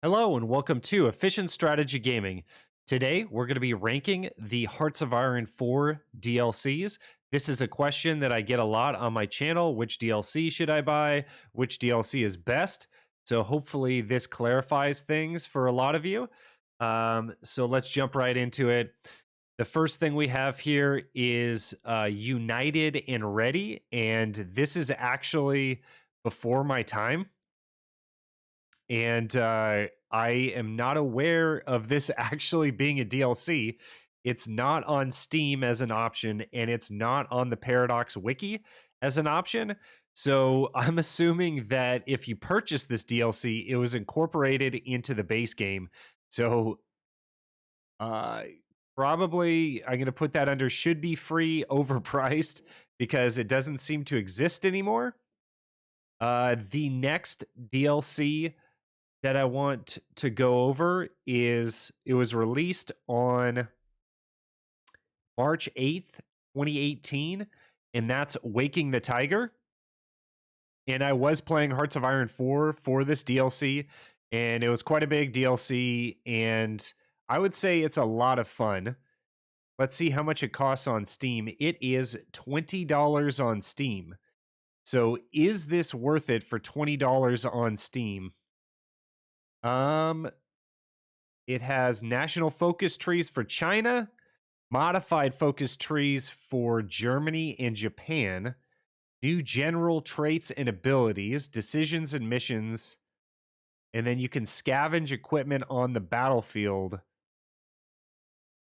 Hello and welcome to Efficient Strategy Gaming. Today we're going to be ranking the Hearts of Iron 4 DLCs. This is a question that I get a lot on my channel. Which DLC should I buy? Which DLC is best? So hopefully this clarifies things for a lot of you. So let's jump right into it. The first thing we have here is United and Ready, and this is actually before my time. And I am not aware of this actually being a DLC. It's not on Steam as an option, and it's not on the Paradox Wiki as an option. So I'm assuming that if you purchase this DLC, it was incorporated into the base game. So uh, probably I'm going to put that under should be free, overpriced, because it doesn't seem to exist anymore. The next DLC that I want to go over is it was released on March 8th, 2018, and that's Waking the Tiger. And I was playing Hearts of Iron 4 for this DLC, and it was quite a big DLC, and I would say it's a lot of fun. Let's see how much it costs on Steam. It is $20 on Steam. So is this worth it for $20 on Steam? It has national focus trees for China, modified focus trees for Germany and Japan, new general traits and abilities, decisions and missions, and then you can scavenge equipment on the battlefield.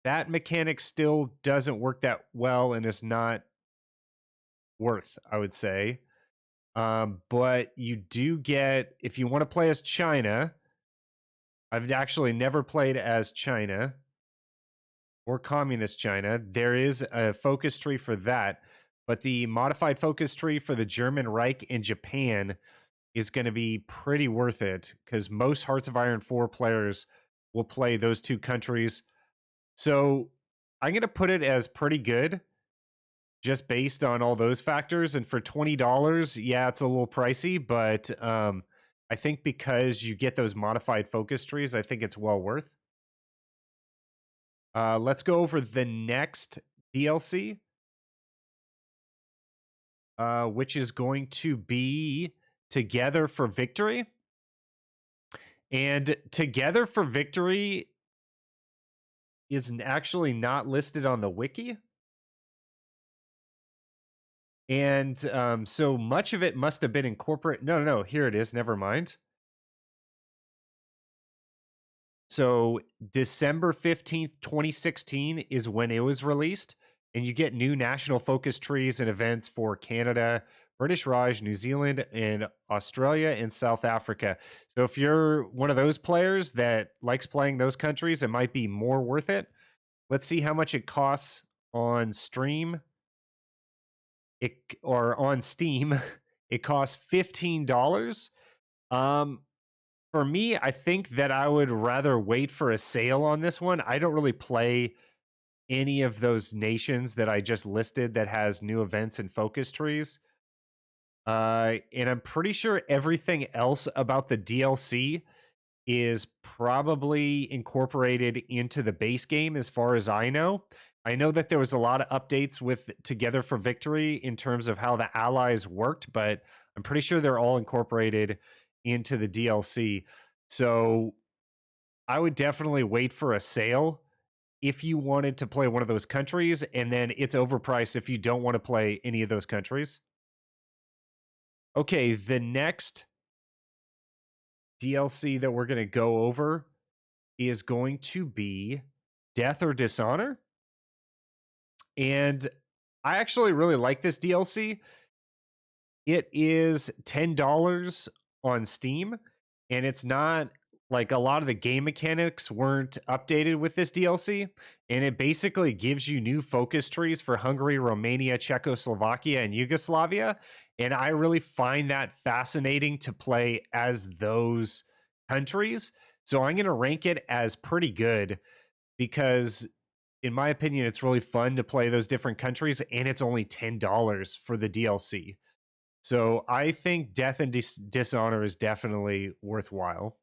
That mechanic still doesn't work that well and is not worth, I would say. But you do get, if you want to play as China, I've actually never played as China or communist China. There is a focus tree for that, but the modified focus tree for the German Reich and Japan is going to be pretty worth it because most Hearts of Iron 4 players will play those two countries. So I'm going to put it as pretty good just based on all those factors. And for $20, yeah, it's a little pricey, but I think because you get those modified focus trees, I think it's well worth. Let's go over the next DLC, which is going to be Together for Victory. And Together for Victory is actually not listed on the wiki. And so much of it must have been incorporated. No, here it is. Never mind. So December 15th, 2016 is when it was released. And you get new national focus trees and events for Canada, British Raj, New Zealand, and Australia and South Africa. So if you're one of those players that likes playing those countries, it might be more worth it. Let's see how much it costs on stream. Or on Steam. It costs $15. For me, I think that I would rather wait for a sale on this one. I don't really play any of those nations that I just listed that has new events and focus trees. And I'm pretty sure everything else about the DLC is probably incorporated into the base game as far as I know. I know that there was a lot of updates with Together for Victory in terms of how the allies worked, but I'm pretty sure they're all incorporated into the DLC. So I would definitely wait for a sale if you wanted to play one of those countries, and then it's overpriced if you don't want to play any of those countries. Okay, the next DLC that we're going to go over is going to be Death or Dishonor. And I actually really like this DLC. It is $10 on Steam, and it's not like a lot of the game mechanics weren't updated with this DLC. And it basically gives you new focus trees for Hungary, Romania, Czechoslovakia, and Yugoslavia. And I really find that fascinating to play as those countries. So I'm going to rank it as pretty good because, in my opinion, it's really fun to play those different countries, and it's only $10 for the DLC. So I think Death and Dishonor is definitely worthwhile.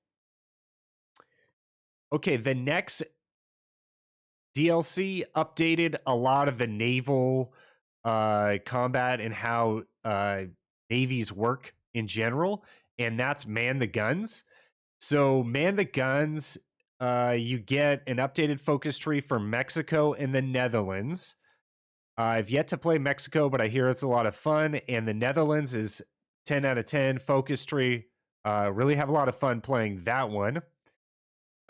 Okay, the next DLC updated a lot of the naval combat and how navies work in general, and that's man the guns. So, man the guns, you get an updated focus tree for Mexico and the Netherlands. I've yet to play Mexico, but I hear it's a lot of fun, and the Netherlands is 10 out of 10 focus tree. Really have a lot of fun playing that one.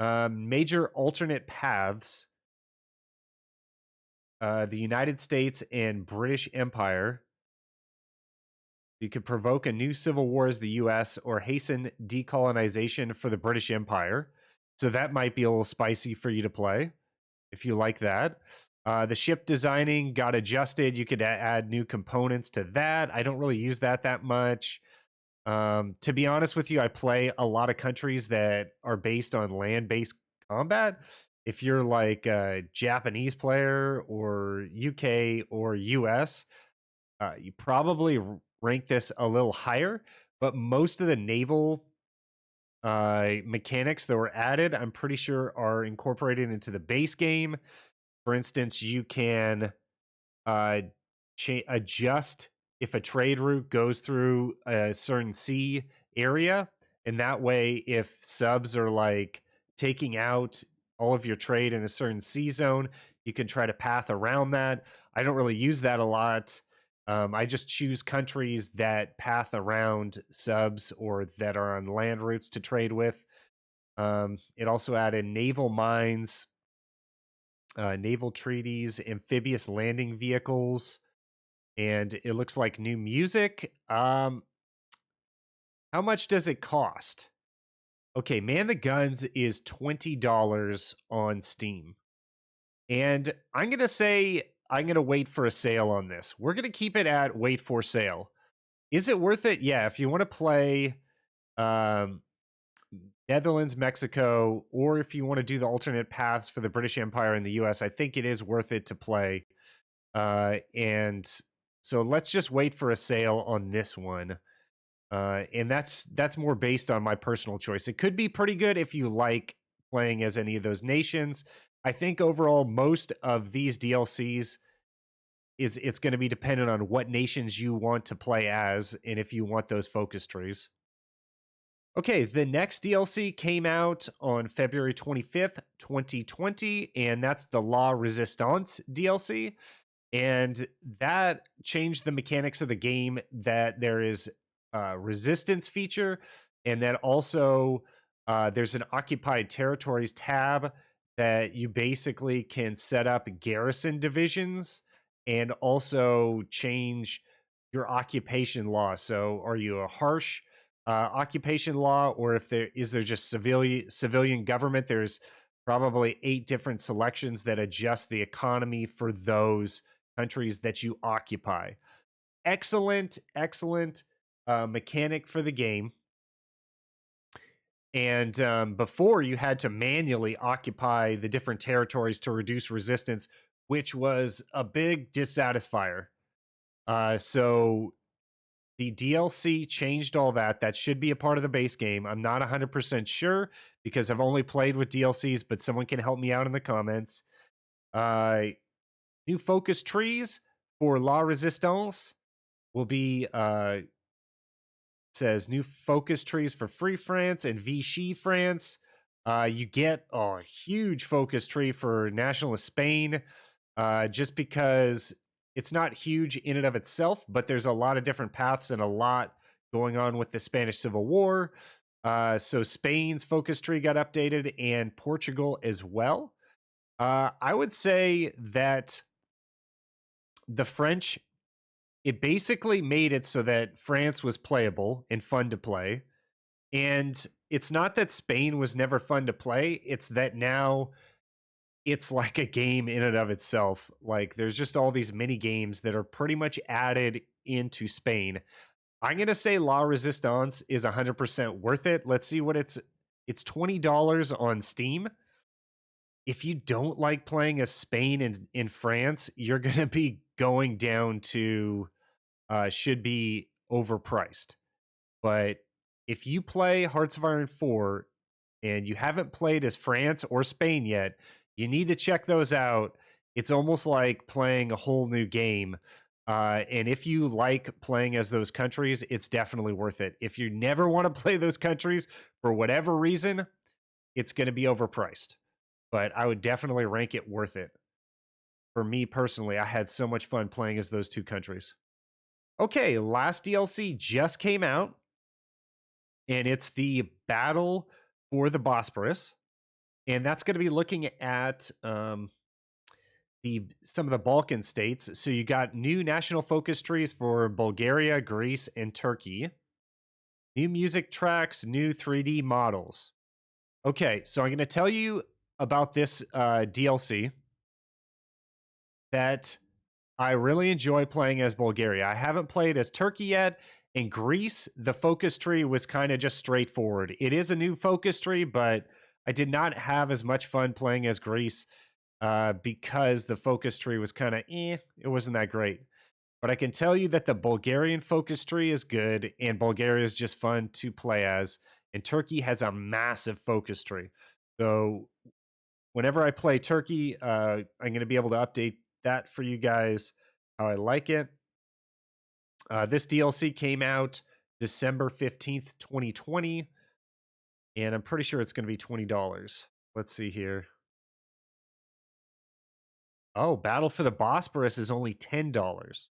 Major alternate paths. The United States and British Empire. You could provoke a new civil war as the US or hasten decolonization for the British Empire. So that might be a little spicy for you to play if you like that. The ship designing got adjusted. You could add new components to that. I don't really use that much. To be honest with you, I play a lot of countries that are based on land-based combat. If you're like a Japanese player or UK or US, you probably rank this a little higher. But most of the naval mechanics that were added, I'm pretty sure, are incorporated into the base game. For instance, you can uh, adjust if a trade route goes through a certain sea area, and that way, if subs are like taking out all of your trade in a certain sea zone, you can try to path around that. I don't really use that a lot. I just choose countries that path around subs or that are on land routes to trade with. It also added naval mines, naval treaties, amphibious landing vehicles, and it looks like new music. How much does it cost? Okay, Man the Guns is $20 on Steam. And I'm going to say I'm going to wait for a sale on this. We're going to keep it at wait for sale. Is it worth it? Yeah, if you want to play um, Netherlands, Mexico, or if you want to do the alternate paths for the British Empire and the US, I think it is worth it to play. And so let's just wait for a sale on this one. And that's more based on my personal choice. It could be pretty good if you like playing as any of those nations. I think overall most of these DLCs it's going to be dependent on what nations you want to play as and if you want those focus trees. Okay, the next DLC came out on February 25th, 2020, and that's the La Resistance DLC. And that changed the mechanics of the game, that there is a resistance feature, and that also there's an occupied territories tab that you basically can set up garrison divisions and also change your occupation law. So are you a harsh occupation law, or if there is there just civilian government? There's probably 8 different selections that adjust the economy for those countries that you occupy. Excellent, excellent mechanic for the game. And before, you had to manually occupy the different territories to reduce resistance, which was a big dissatisfier. So the DLC changed all that. That should be a part of the base game. I'm not 100% sure because I've only played with DLCs, but someone can help me out in the comments. New focus trees for La Resistance will be says new focus trees for Free France and Vichy France. You get a huge focus tree for Nationalist Spain, just because it's not huge in and of itself, but there's a lot of different paths and a lot going on with the Spanish Civil War. So Spain's focus tree got updated and Portugal as well. I would say that the French, it basically made it so that France was playable and fun to play. And it's not that Spain was never fun to play, it's that now it's like a game in and of itself. Like there's just all these mini games that are pretty much added into Spain. I'm going to say La Resistance is 100% worth it. Let's see what it's $20 on Steam. If you don't like playing as Spain and in France, you're going to be going down to should be overpriced. But if you play Hearts of Iron 4, and you haven't played as France or Spain yet, you need to check those out. It's almost like playing a whole new game. And if you like playing as those countries, it's definitely worth it. If you never want to play those countries for whatever reason, it's going to be overpriced. But I would definitely rank it worth it. For me personally, I had so much fun playing as those two countries. Okay, last DLC just came out, and it's the Battle for the Bosporus. And that's going to be looking at some of the Balkan states. So you got new national focus trees for Bulgaria, Greece, and Turkey. New music tracks, new 3D models. Okay, so I'm going to tell you about this DLC that I really enjoy playing as Bulgaria. I haven't played as Turkey yet. In Greece, the focus tree was kind of just straightforward. It is a new focus tree, but I did not have as much fun playing as Greece because the focus tree was kind of it wasn't that great. But I can tell you that the Bulgarian focus tree is good, and Bulgaria is just fun to play as. And Turkey has a massive focus tree. So whenever I play Turkey, I'm going to be able to update that for you guys how I like it. This DLC came out December 15th, 2020, and I'm pretty sure it's going to be $20. Let's see here. Oh, Battle for the Bosporus is only $10.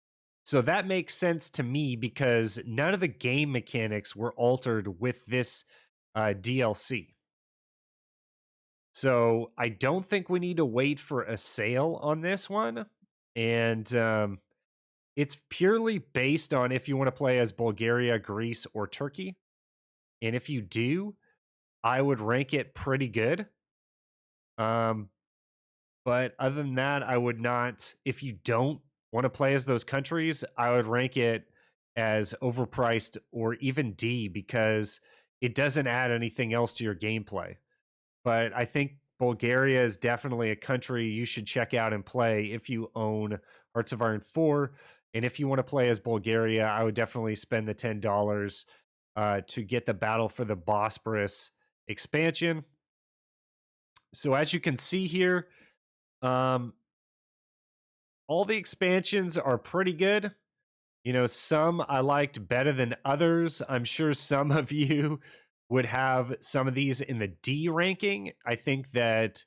So that makes sense to me because none of the game mechanics were altered with this DLC. So I don't think we need to wait for a sale on this one. And it's purely based on if you want to play as Bulgaria, Greece, or Turkey. And if you do, I would rank it pretty good. But other than that, I would not. If you don't want to play as those countries, I would rank it as overpriced or even D because it doesn't add anything else to your gameplay. But I think Bulgaria is definitely a country you should check out and play if you own Hearts of Iron 4. And if you want to play as Bulgaria, I would definitely spend the $10 to get the Battle for the Bosporus expansion. So as you can see here, all the expansions are pretty good. You know, some I liked better than others. I'm sure some of you would have some of these in the D ranking. I think that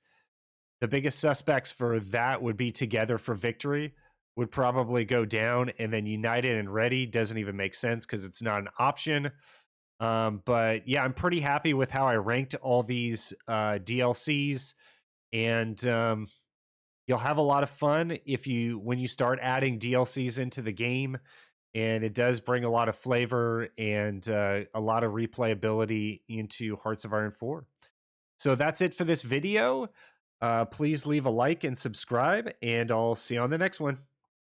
the biggest suspects for that would be Together for Victory would probably go down, and then United and Ready doesn't even make sense because it's not an option. But yeah, I'm pretty happy with how I ranked all these DLCs, and you'll have a lot of fun when you start adding DLCs into the game, and it does bring a lot of flavor and a lot of replayability into Hearts of Iron 4. So that's it for this video. Please leave a like and subscribe, and I'll see you on the next one.